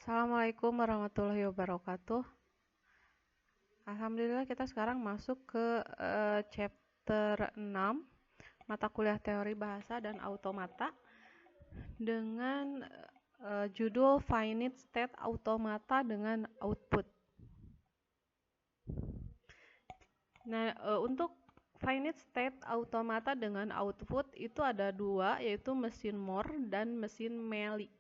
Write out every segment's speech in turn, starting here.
Assalamualaikum warahmatullahi wabarakatuh. Alhamdulillah kita sekarang masuk ke chapter 6 mata kuliah teori bahasa dan automata dengan judul Finite State Automata dengan Output. Nah, untuk Finite State Automata dengan Output itu ada dua, yaitu mesin Moore dan mesin Mealy.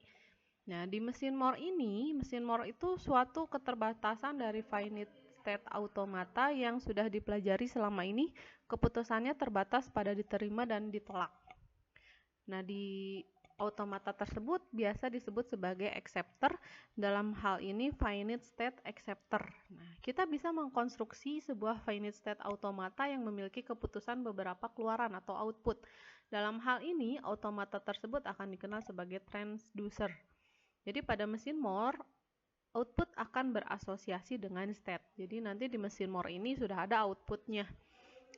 Nah, di mesin Moore itu suatu keterbatasan dari finite state automata yang sudah dipelajari selama ini, keputusannya terbatas pada diterima dan ditolak. Nah, di automata tersebut biasa disebut sebagai acceptor, dalam hal ini finite state acceptor. Nah, kita bisa mengkonstruksi sebuah finite state automata yang memiliki keputusan beberapa keluaran atau output. Dalam hal ini, automata tersebut akan dikenal sebagai transducer. Jadi pada mesin Moore, output akan berasosiasi dengan state. Jadi nanti di mesin Moore ini sudah ada outputnya.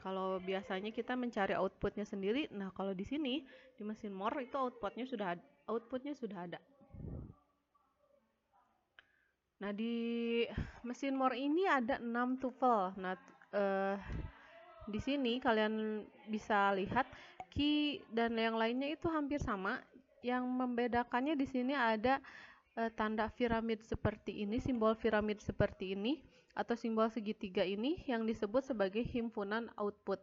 Kalau biasanya kita mencari outputnya sendiri, nah kalau di sini di mesin Moore itu outputnya sudah ada. Nah di mesin Moore ini ada 6 tuple. Nah di sini kalian bisa lihat key dan yang lainnya itu hampir sama. Yang membedakannya di sini ada tanda piramid seperti ini, simbol piramid seperti ini, atau simbol segitiga ini yang disebut sebagai himpunan output.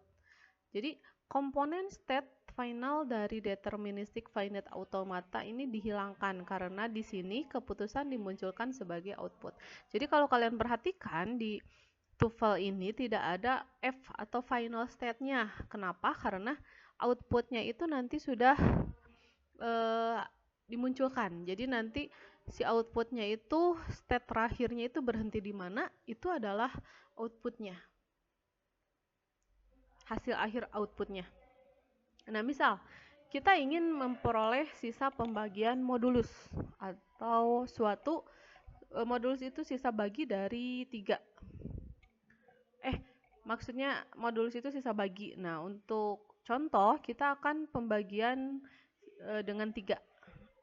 Jadi komponen state final dari deterministic finite automata ini dihilangkan karena di sini keputusan dimunculkan sebagai output. Jadi kalau kalian perhatikan di tuple ini tidak ada F atau final state-nya. Kenapa? Karena outputnya itu nanti sudah dimunculkan. Jadi nanti si outputnya itu state terakhirnya itu berhenti di mana, itu adalah outputnya, hasil akhir outputnya. Nah misal kita ingin memperoleh sisa pembagian modulus atau suatu modulus itu sisa bagi dari 3. Maksudnya modulus itu sisa bagi. Nah untuk contoh kita akan pembagian dengan 3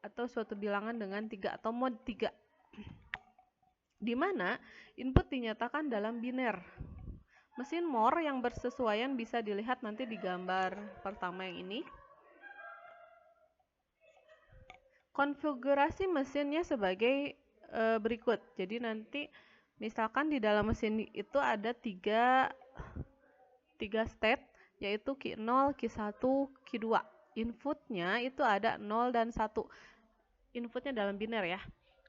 atau suatu bilangan dengan 3 atau mod 3, di mana input dinyatakan dalam biner. Mesin Moore yang bersesuaian bisa dilihat nanti di gambar pertama yang ini. Konfigurasi mesinnya sebagai berikut. Jadi nanti misalkan di dalam mesin itu ada 3 state, yaitu Q0, Q1, Q2. Inputnya itu ada 0 dan 1. Inputnya dalam biner ya.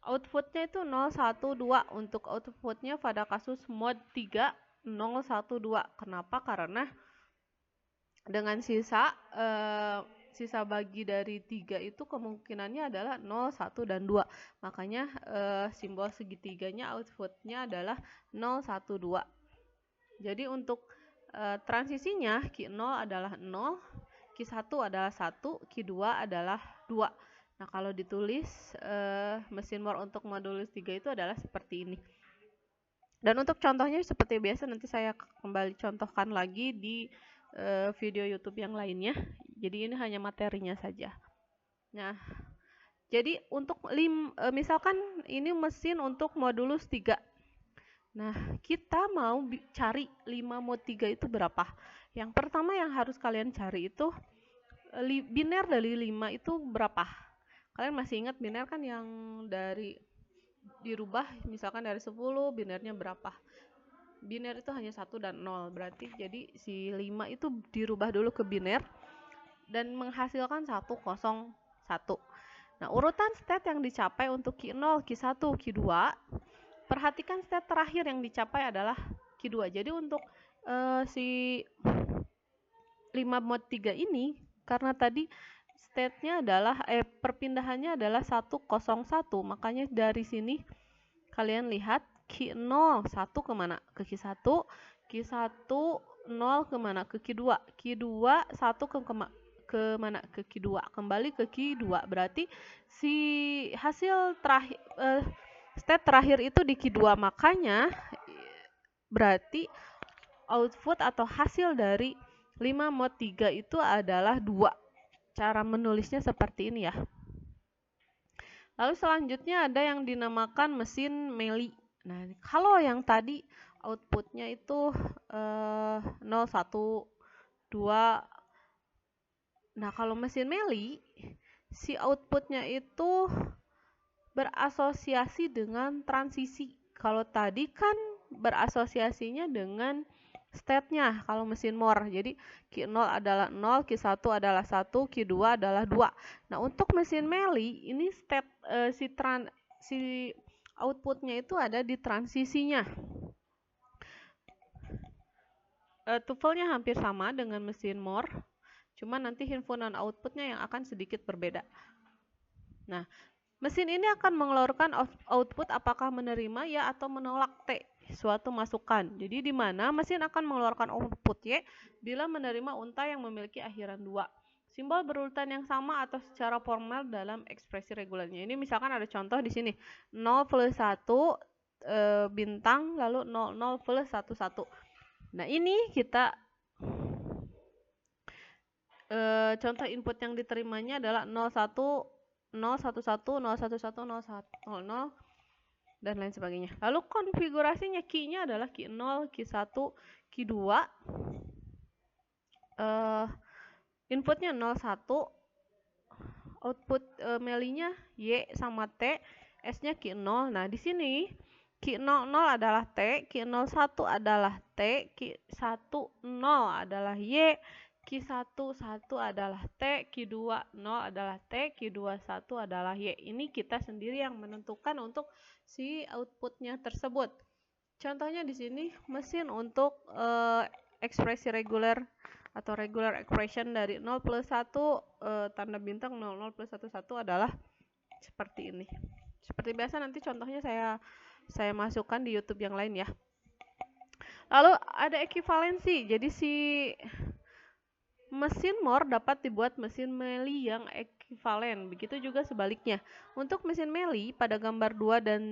Outputnya itu 0, 1, 2. Untuk outputnya pada kasus mod 3, 0, 1, 2. Kenapa? Karena dengan sisa bagi dari 3 itu kemungkinannya adalah 0, 1, dan 2. Makanya simbol segitiganya outputnya adalah 0, 1, 2. Jadi untuk transisinya Q0 adalah 0, Q1 adalah 1, Q2 adalah 2. Nah kalau ditulis mesin Moore untuk modulus 3 itu adalah seperti ini. Dan untuk contohnya seperti biasa nanti saya kembali contohkan lagi di video YouTube yang lainnya. Jadi ini hanya materinya saja. Nah, jadi untuk misalkan ini mesin untuk modulus 3. Nah, kita mau cari 5 mod 3 itu berapa? Yang pertama yang harus kalian cari itu biner dari 5 itu berapa? Kalian masih ingat biner kan yang dari dirubah, misalkan dari 10 binernya berapa? Biner itu hanya 1 dan 0, berarti jadi si 5 itu dirubah dulu ke biner dan menghasilkan 1, 0, 1. Nah, urutan state yang dicapai untuk Q0, Q1, Q2, perhatikan state terakhir yang dicapai adalah Q2. Jadi untuk si 5 mod 3 ini, karena tadi state-nya adalah perpindahannya adalah 1, 0, 1, makanya dari sini kalian lihat Q0 1 kemana? Ke Q1, Q1 0 kemana? Ke Q2, Q2 1 kemana? Ke Q2, kembali ke Q2. Berarti si hasil terakhir state terakhir itu di Q2, makanya berarti output atau hasil dari 5 mod 3 itu adalah 2. Cara menulisnya seperti ini ya. Lalu selanjutnya ada yang dinamakan mesin Meli. Nah, kalau yang tadi outputnya itu 0, 1, 2. Nah, kalau mesin Meli, si outputnya itu berasosiasi dengan transisi. Kalau tadi kan berasosiasinya dengan state-nya kalau mesin Moore. Jadi Q0 adalah 0, Q1 adalah 1, Q2 adalah 2. Nah, untuk mesin Meli ini state si outputnya itu ada di transisinya. Tuvelnya hampir sama dengan mesin Moore, cuma nanti himpunan outputnya yang akan sedikit berbeda. Nah, mesin ini akan mengeluarkan output apakah menerima ya atau menolak T, suatu masukan. Jadi di mana mesin akan mengeluarkan output Y bila menerima unta yang memiliki akhiran 2. Simbol berurutan yang sama atau secara formal dalam ekspresi regulernya. Ini misalkan ada contoh di sini. 0 plus 1 bintang lalu 00 plus 11. Nah, ini kita contoh input yang diterimanya adalah 01 011 011 010 dan lain sebagainya. Lalu konfigurasinya key-nya adalah key 0, key 1, key 2. Inputnya 01, output Melinya Y sama T, S-nya key 0. Nah, di sini key 00 adalah T, key 01 adalah T, key 10 adalah Y, Q11 adalah T, Q20 adalah T, Q21 adalah Y. Ini kita sendiri yang menentukan untuk si outputnya tersebut. Contohnya di sini mesin untuk ekspresi reguler atau regular expression dari 0 plus 1 tanda bintang 00 plus 11 adalah seperti ini. Seperti biasa nanti contohnya saya masukkan di YouTube yang lain ya. Lalu ada ekivalensi. Jadi si mesin Moore dapat dibuat mesin Meli yang ekivalen, begitu juga sebaliknya. Untuk mesin Meli pada gambar 2 dan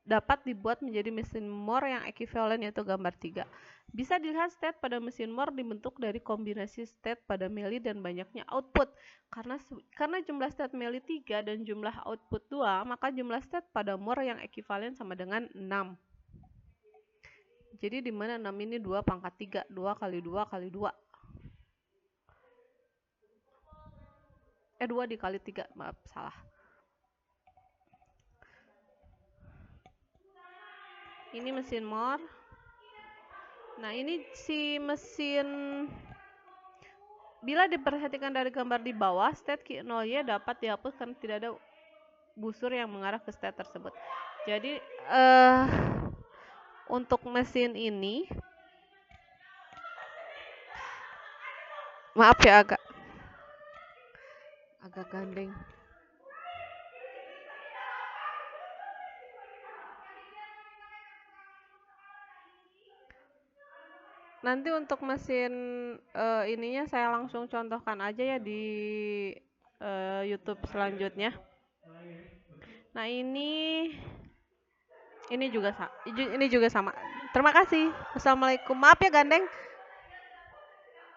dapat dibuat menjadi mesin Moore yang ekivalen yaitu gambar 3. Bisa dilihat state pada mesin Moore dibentuk dari kombinasi state pada Meli dan banyaknya output. Karena jumlah state Meli 3 dan jumlah output 2, maka jumlah state pada Moore yang ekivalen sama dengan 6. Jadi di mana 6 ini 2 pangkat 3, 2 kali 2 kali 2. 2 dikali 3, maaf salah. Ini mesin Moore. Nah, ini si mesin, bila diperhatikan dari gambar di bawah, state Q0Y dapat dihapus karena tidak ada busur yang mengarah ke state tersebut. Jadi untuk mesin ini, maaf ya agak gandeng. Nanti untuk mesin ininya saya langsung contohkan aja ya di YouTube selanjutnya. Nah, ini juga sama. Terima kasih. Wassalamualaikum. Maaf ya gandeng.